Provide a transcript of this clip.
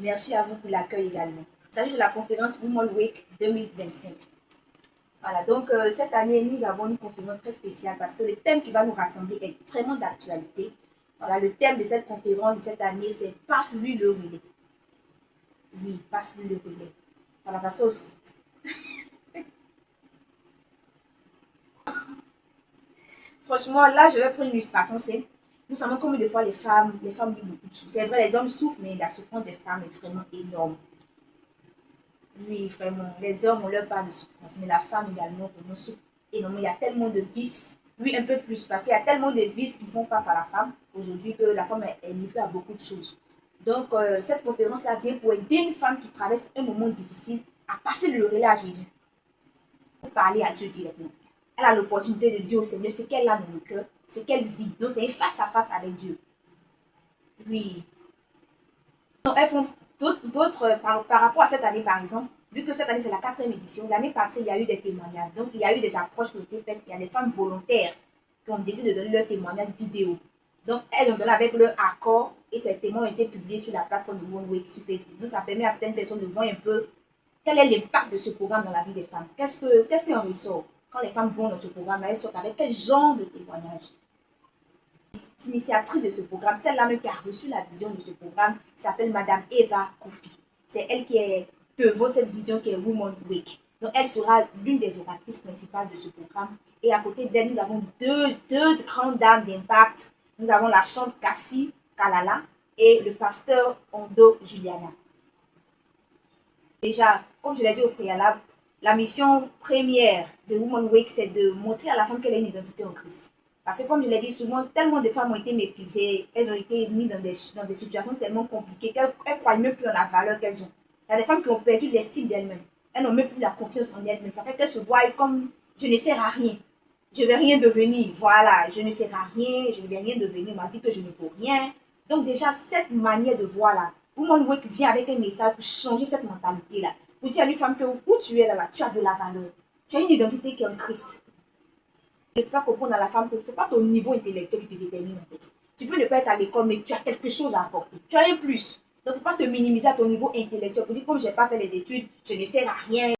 Merci à vous pour l'accueil également. Il s'agit de la conférence Women Week 2025. Voilà, donc cette année, nous avons une conférence très spéciale parce que le thème qui va nous rassembler est vraiment d'actualité. Voilà, le thème de cette conférence de cette année, c'est « Passe-lui le relais ». Oui, passe-lui le relais. Voilà, parce que franchement, là, je vais prendre une illustration simple. Nous savons combien de fois les femmes vivent beaucoup de choses. C'est vrai, les hommes souffrent, mais la souffrance des femmes est vraiment énorme. Oui, vraiment, les hommes ont leur part de souffrance, mais la femme également vraiment souffre énormément. Il y a tellement de vices, oui, un peu plus, parce qu'il y a tellement de vices qui font face à la femme aujourd'hui que la femme est livrée à beaucoup de choses. Donc, cette conférence-là vient pour aider une femme qui traverse un moment difficile à passer le relais à Jésus, pour parler à Dieu directement. Elle a l'opportunité de dire au Seigneur ce qu'elle a dans le cœur, ce qu'elle vit. Donc, c'est face à face avec Dieu. Oui. Donc, elles font d'autres, par rapport à cette année, par exemple, vu que cette année, c'est la 4e édition, l'année passée, il y a eu des témoignages. Donc, il y a eu des approches qui ont été faites. Il y a des femmes volontaires qui ont décidé de donner leur témoignage vidéo. Donc, elles ont donné avec leur accord et ces témoins ont été publiés sur la plateforme de One Week sur Facebook. Donc, ça permet à certaines personnes de voir un peu quel est l'impact de ce programme dans la vie des femmes. Qu'est-ce qui en ressort quand les femmes vont dans ce programme-là? Elles sortent avec quel genre de témoignage? Initiatrice de ce programme, celle-là même qui a reçu la vision de ce programme, s'appelle Madame Eva Kofi. C'est elle qui est devant cette vision qui est Women Week. Donc, elle sera l'une des oratrices principales de ce programme. Et à côté d'elle, nous avons deux grandes dames d'impact. Nous avons la chante Cassie Kalala et le pasteur Ondo Juliana. Déjà, comme je l'ai dit au préalable, la mission première de Women Week, c'est de montrer à la femme qu'elle a une identité en Christ. Parce que comme je l'ai dit souvent, tellement de femmes ont été méprisées, elles ont été mises dans des situations tellement compliquées qu'elles ne croient même plus en la valeur qu'elles ont. Il y a des femmes qui ont perdu l'estime d'elles-mêmes. Elles n'ont même plus la confiance en elles-mêmes. Ça fait qu'elles se voient comme « je ne sers à rien, je ne vais rien devenir, voilà, je ne sers à rien, je ne vais rien devenir, on m'a dit que je ne vaux rien ». Donc déjà, cette manière de voir là, Women Week vient avec un message pour changer cette mentalité-là. Pour dire à une femme que où tu es là, tu as de la valeur. Tu as une identité qui est en Christ. De faire comprendre à la femme que ce n'est pas ton niveau intellectuel qui te détermine en fait. Tu peux ne pas être à l'école, mais tu as quelque chose à apporter. Tu as un plus. Donc, il ne faut pas te minimiser à ton niveau intellectuel pour dire comme je n'ai pas fait les études, je ne sers à rien.